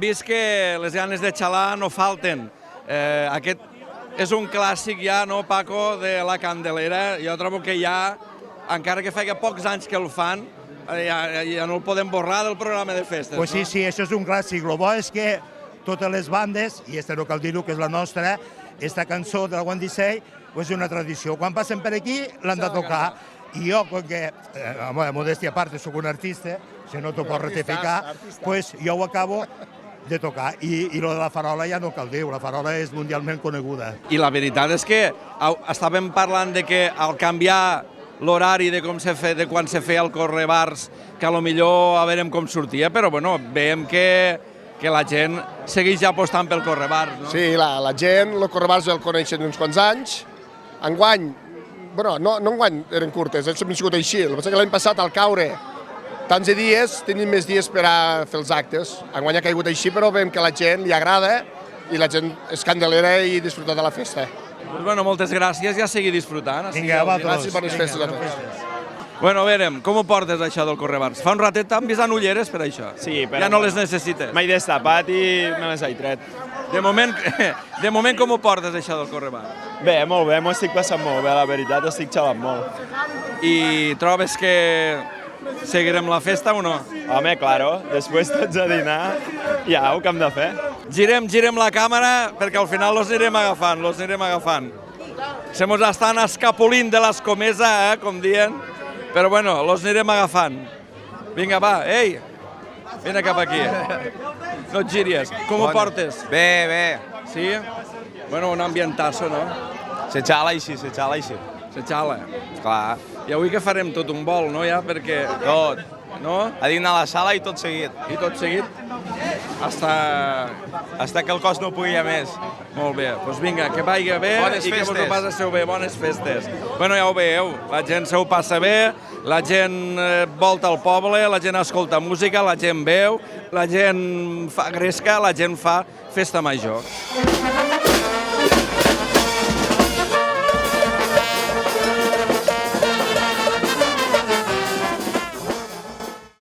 vist que les ganes de xalar no falten. Aquest és un clàssic ja, no, Paco, de la Candelera. Jo trobo que ja, encara que feia pocs anys que el fan, ja no el podem borrar del programa de festes. Pues sí, això és un clàssic. El bo és que totes les bandes, i aquesta no cal dir-ho, que és la nostra, aquesta cançó de la One Dissei, és una tradició. Quan passen per aquí, l'han de tocar. I jo, com que, modèstia a part, soc un artista, si no t'ho pots ratificar, doncs jo ho acabo de tocar. I lo de la farola ja no cal dir, la farola és mundialment coneguda. I la veritat és que estàvem parlant de que al canviar l'horari de quan se feia el Correbars, que potser a veurem com sortia, però bueno, veiem que la gent segueix ja apostant pel Correbars, no? Sí, la gent, el Correbars el coneixen uns quants anys. Enguany, bueno, no enguany eren curtes, hem sigut així. El que passa que l'any passat, al caure tants de dies, tenim més dies per a fer els actes. Enguany ha caigut així, però veiem que a la gent li agrada i la gent és candelera i disfruta de la festa. Doncs bueno, moltes gràcies i a seguir disfrutant. Vinga, va, Gràcies, bones festes a tots. Bueno, a veure, com ho portes, això del Correbars? Fa un ratet t'han vist en ulleres per això. Sí, però ja no les necessites. m'he destapat i me les he tret. De moment com ho portes, això del Correbars? Bé, molt bé, m'ho estic passant molt bé, la veritat, estic xalant molt. I trobes que seguirem la festa o no? Home, claro, després tots a dinar, ja, ho que hem de fer. Girem la càmera perquè al final los anirem agafant. Se mos estan escapolint de l'escomesa, com diuen, però bueno, los anirem agafant. Vinga, va, ei, vine cap aquí. No et giries. Com ho portes? Bé, bé. Sí? Bueno, un ambientazo, no? Se xala així, se xala així. Se xala. Clar. I avui que farem tot un vol, no, ja? Perquè... Tot. No? A dinar a la sala i tot seguit. I tot seguit? Hasta que el cos no pugui més. Molt bé, doncs vinga, que vagi bé Bones i que vos ho festes. passeu bé, bones festes. Bueno, ja ho veieu, la gent se ho passa bé, la gent volta al poble, la gent escolta música, la gent veu, la gent fa gresca, la gent fa festa major.